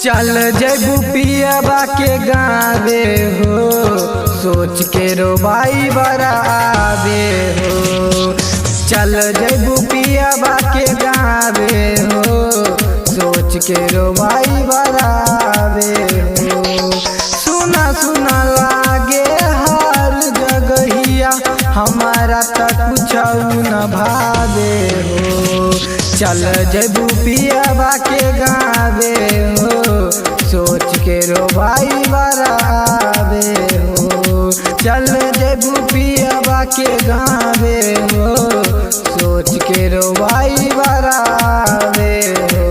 चल जबू पियाबा के गावे हो, सोच के रोबाई बराबे हो। चल जबू पियाबा के गावे हो, सोच के रोबाई बराबे हो। सुना सुना लागे हर जगहिया, हमारा तक कुछ न भावे हो। चल जबू पियाबा के गावे हो, सोच के रोबाई बराबे हो। चल जबू पियाबा के गावे हो, सोच के रोबाई बराबे हो।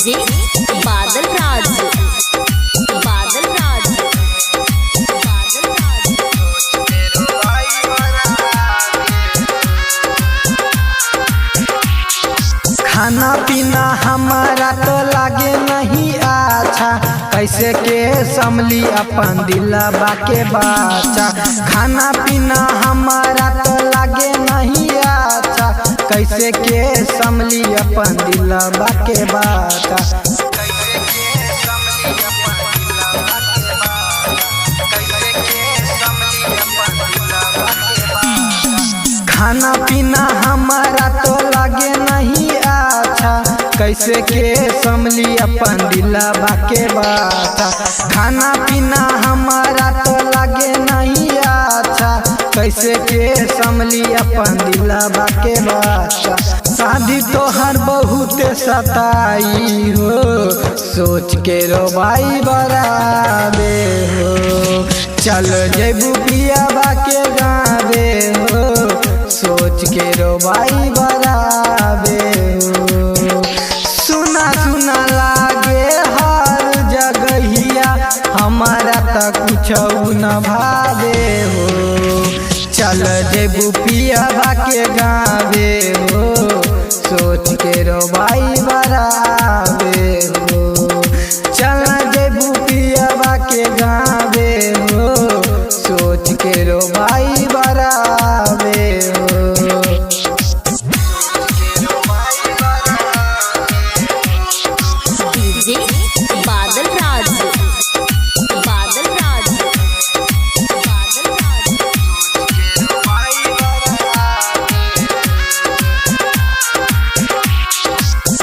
डीजे बादल राज, बादल राज, बादल राज। खाना पीना हमारा तो लागे नहीं अच्छा, कैसे के संभली अपन दिलबा के बाचा। खाना पीना हमारा तो लागे नहीं अच्छा, कैसे के संभली अपन दिलबा के बाचा। खाना पीना हमारा तो लागे नहीं अच्छा, कैसे के संभली अपन दिलबा के बाता। खाना पीना हमारा तो लागे नहीं अच्छा, कैसे के संभली अपन दिलबा के बाता। शादी तो हर बहुत सताई हो, सोच के रोबाई बराबे हो। चल जबू पियाबा के गावे हो, सोच के रोबाई बराबे हो। सुना सुना लागे हर जगहिया, हमारा तक कुछ न भावे हो। चल जबू पियाबा के गावे हो, सोच के रोबाई बराबे हो। चल जबू पियाबा के गावे हो, सोच के रोबाई बराबे हो। डीजे बादल राज, बादल राज, बादल राज।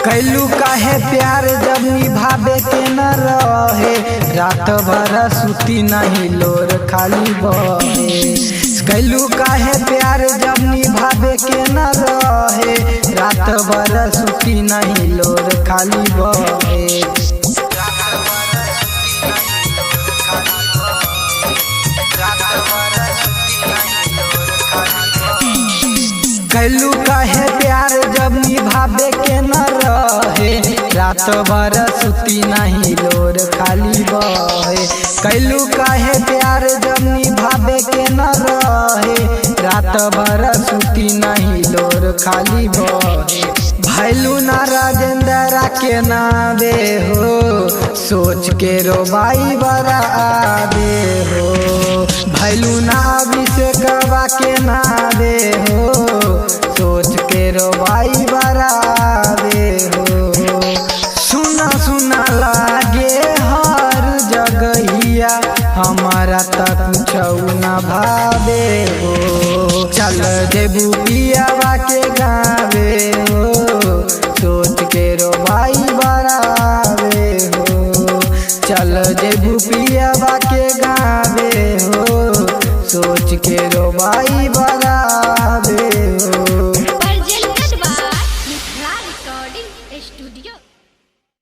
कैलू काहे प्यार जब निभावे के न रहे, रात भर सुती नहीं लोर खाली बहे। कैलू काहे प्यार जब निभावे के न रहे, रात भर सुती नहीं लोर खाली बहे। कैलू काहे प्यार जब निभावे के न रहे, रात भर सुती नहीं लोर खाली बहे। कैलू काहे प्यार जब निभावे के न रहे, रात भर सुती नहीं लोर खाली बहे। भैलू ना राजेंद्र के नावे हो, सोच के रोबाई बराबे हो। भैलू ना अभिषेकवा के नावे हो, सोच के रोबाई बराबे हो। सुना सुना लागे हर जगहिया, हमारा तक कुछ न भावे हो। चल जबू पियाबा के गावे